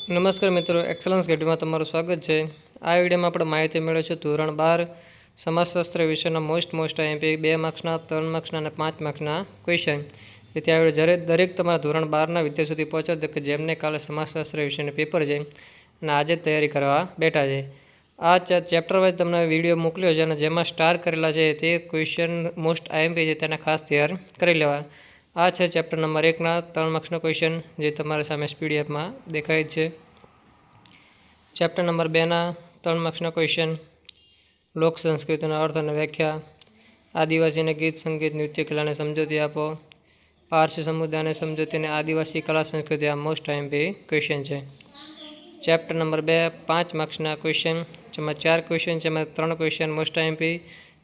નમસ્કાર મિત્રો, એક્સલન્સ ગેટમાં તમારું સ્વાગત છે। આ વિડીયોમાં આપણે માહિતી મેળવીશું ધોરણ 12 સમાજશાસ્ત્ર વિષયના મોસ્ટ આઈએમપી 2 માર્ક્સના 3 માર્ક્સના અને 5 માર્ક્સના ક્વેશ્ચન। તેથી આ વિડીયો દરેક તમારા ધોરણ 12ના વિદ્યાર્થીઓ સુધી પહોંચે કે જેમને કાલે સમાજશાસ્ત્ર વિષયનું પેપર છે અને આજે જ તૈયારી કરવા બેઠા છે। આ ચેપ્ટર વાઇઝ તમને વિડીયો મોકલ્યો છે અને જેમાં સ્ટાર કરેલા છે તે ક્વેશ્ચન મોસ્ટ આઈએમપી છે તેને ખાસ તૈયાર કરી લેવા। આ છે ચેપ્ટર નંબર 1ના 3 માર્ક્સનો ક્વેશ્ચન જે તમારા સામે પીડીએફમાં દેખાય છે। ચેપ્ટર નંબર 2ના 3 માર્ક્સનો ક્વેશ્ચન લોક સંસ્કૃતિનો અર્થ અને વ્યાખ્યા, આદિવાસીને ગીત સંગીત નૃત્ય કલાને સમજૂતી આપો, પારસી સમુદાયને સમજૂતી અને આદિવાસી કલા સંસ્કૃતિ આ મોસ્ટ આઈએમપી ક્વેશ્ચન છે। ચેપ્ટર નંબર 2 5 માર્ક્સના ક્વેશ્ચન જેમાં 4 ક્વેશ્ચન છે એમાં 3 ક્વેશ્ચન મોસ્ટ આઈએમપી,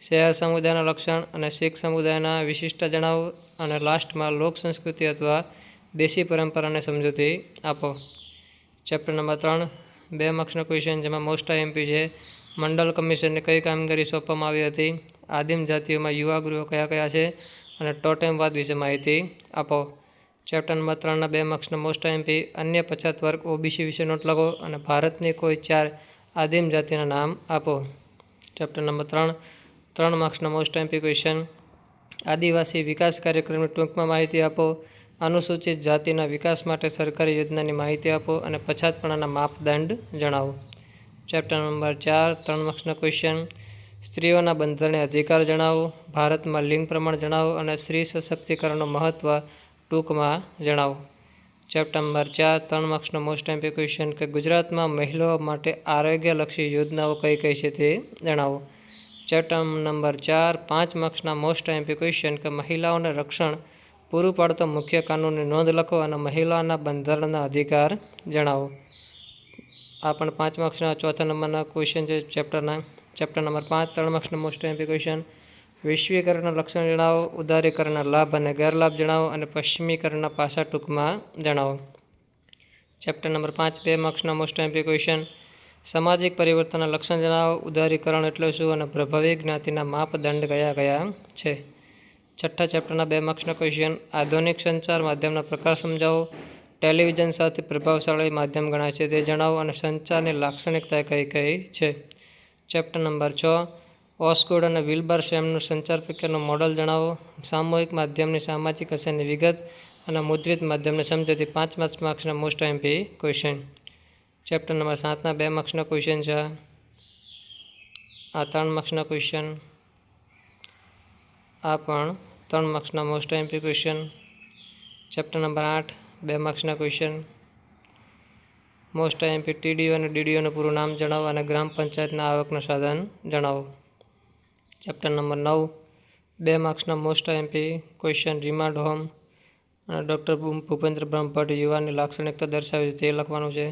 શહેર સમુદાયના લક્ષણ અને શીખ સમુદાયના વિશિષ્ટ જણાવો અને લાસ્ટમાં લોક સંસ્કૃતિ અથવા દેશી પરંપરાને સમજૂતી આપો। ચેપ્ટર નંબર 3 2 માર્ક્સનો ક્વેશ્ચન જેમાં મોસ્ટ આઈએમપી છે મંડળ કમિશનને કઈ કામગીરી સોંપવામાં આવી હતી, આદિમ જાતિઓમાં યુવા ગૃહો કયા કયા છે અને ટોટેમવાદ વિશે માહિતી આપો। ચેપ્ટર નંબર 3ના 2 માર્ક્સના મોસ્ટ આઈએમપી અન્ય પછાત વર્ગ ઓબીસી વિશે નોટ લખો અને ભારતની કોઈ 4 આદિમ જાતિના નામ આપો। ચેપ્ટર નંબર 3 માર્ક્સના મોસ્ટ આઈએમપી ક્વેશ્ચન આદિવાસી વિકાસ કાર્યક્રમની ટૂંકમાં માહિતી આપો, અનુસૂચિત જાતિના વિકાસ માટે સરકારી યોજનાની માહિતી આપો અને પછાતપણાના માપદંડ જણાવો। ચેપ્ટર નંબર 4 3 માર્ક્સના ક્વેશ્ચન સ્ત્રીઓના બંધારણીય અધિકાર જણાવો, ભારતમાં લિંગ પ્રમાણ જણાવો અને સ્ત્રી સશક્તિકરણનું મહત્ત્વ ટૂંકમાં જણાવો। ચેપ્ટર નંબર 4 3 માર્ક્સનો મોસ્ટ આઈએમપી ક્વેશ્ચન કે ગુજરાતમાં મહિલાઓ માટે આરોગ્યલક્ષી યોજનાઓ કઈ કઈ છે તે જણાવો। ચેપ્ટર નંબર 4 5 માર્ક્સના મોસ્ટ આઈએમપી ક્વેશ્ચન કે મહિલાઓને રક્ષણ પૂરું પાડતો મુખ્ય કાનૂનની નોંધ લખો અને મહિલાઓના બંધારણના અધિકાર જણાવો। આ પણ 5 માર્ક્સના ચોથા નંબરના ક્વેશ્ચન છે ચેપ્ટર નંબર 5 3 માર્ક્સના મોસ્ટ આઈએમપી ક્વેશ્ચન વૈશ્વિકરણના લક્ષણ જણાવો, ઉદારીકરણના લાભ અને ગેરલાભ જણાવો અને પશ્ચિમીકરણના પાસા ટૂંકમાં જણાવો। ચેપ્ટર નંબર 5 2 માર્ક્સના મોસ્ટ આઈએમપી ક્વેશ્ચન સામાજિક પરિવર્તનના લક્ષણ જણાવો, ઉદારીકરણ એટલે શું અને પ્રભાવી જ્ઞાતિના માપદંડ કયા કયા છે। છઠ્ઠા ચેપ્ટરના 2 માર્ક્સના ક્વેશ્ચન આધુનિક સંચાર માધ્યમના પ્રકાર સમજાવો, ટેલિવિઝન સૌથી પ્રભાવશાળી માધ્યમ ગણાય છે તે જણાવો અને સંચારની લાક્ષણિકતા કઈ કઈ છે। ચેપ્ટર નંબર 6 ઓસ્ગુડ અને વિલ્બર શેમનું સંચાર પ્રક્રિયાનું મોડલ જણાવો, સામૂહિક માધ્યમની સામાજિક અસરની વિગત અને મુદ્રિત માધ્યમની સમજૂતી 5 માર્ક્સના most IMP question. Chapter number 7ના 2 માર્ક્સના ક્વેશ્ચન છે આ 3 માર્ક્સના ક્વેશ્ચન, આ પણ 3 માર્ક્સના most IMP question. Chapter number 8 2 માર્ક્સના ક્વેશ્ચન મોસ્ટ આઈએમપી ટીડીઓ અને ડીડીઓનું પૂરું નામ જણાવો અને ગ્રામ પંચાયતના આવકનું સાધન જણાવો। ચેપ્ટર નંબર 9 2 માર્ક્સના most IMP question remand home અને ડૉક્ટર ભૂપેન્દ્ર બ્રહ્મભટ્ટ યુવાનની લાક્ષણિકતા દર્શાવે તે લખવાનું છે।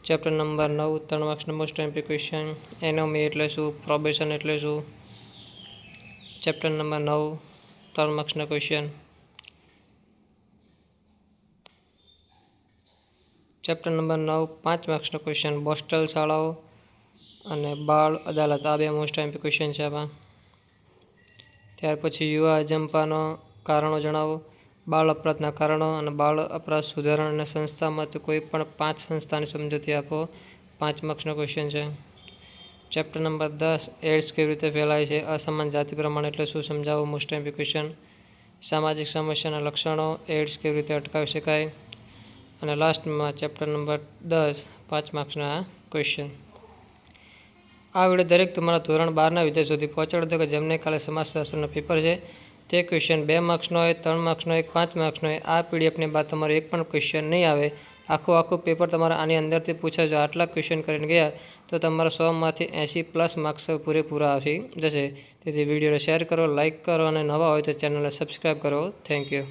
ચેપ્ટર નંબર 9 3 માર્ક્સના મોસ્ટ આઈએમપી ક્વેશ્ચન એનોમી એટલે શું, પ્રોબેશન એટલે શું। ચેપ્ટર નંબર 9 3 માર્ક્સના ક્વેશ્ચન ચેપ્ટર નંબર 9 5 માર્ક્સનો ક્વેશ્ચન બોસ્ટલ શાળાઓ અને બાળ અદાલત આ 2 મોસ્ટ આઈએમપી ક્વેશ્ચન છે આમાં। ત્યાર પછી યુવા અજંપાનો કારણો જણાવો, બાળ અપરાધના કારણો અને બાળ અપરાધ સુધારણા અને સંસ્થામાંથી કોઈ પણ 5 સંસ્થાની સમજૂતી આપો 5 માર્ક્સનો ક્વેશ્ચન છે। ચેપ્ટર નંબર 10 એડ્સ કેવી રીતે ફેલાય છે, અસમાન જાતિ પ્રમાણ એટલે શું સમજાવો મોસ્ટ આઈએમપી ક્વેશ્ચન, સામાજિક સમસ્યાના લક્ષણો, એડ્સ કેવી રીતે અટકાવી શકાય અને લાસ્ટમાં ચેપ્ટર નંબર 10 5 માર્ક્સના ક્વેશ્ચન। આ વિડીયો દરેક તમારા ધોરણ 12ના વિદ્યાર્થીઓ સુધી પહોંચાડો કે જેમને કાલે સમાજશાસ્ત્રનો પેપર છે તે ક્વેશ્ચન 2 માર્ક્સનો હોય, 3 માર્ક્સનો હોય, 5 માર્ક્સનો હોય। આ પીડીએફની બાદ તમારો એક પણ ક્વેશ્ચન નહીં આવે, આખું પેપર તમારા આની અંદરથી પૂછાય। જો આટલા ક્વેશ્ચન કરીને ગયા તો તમારા 100માંથી 80+ માર્ક્સ પૂરેપૂરા આવી જશે। તેથી વિડીયોને શેર કરો, લાઇક કરો અને નવા હોય તો ચેનલને સબસ્ક્રાઈબ કરો। Thank you.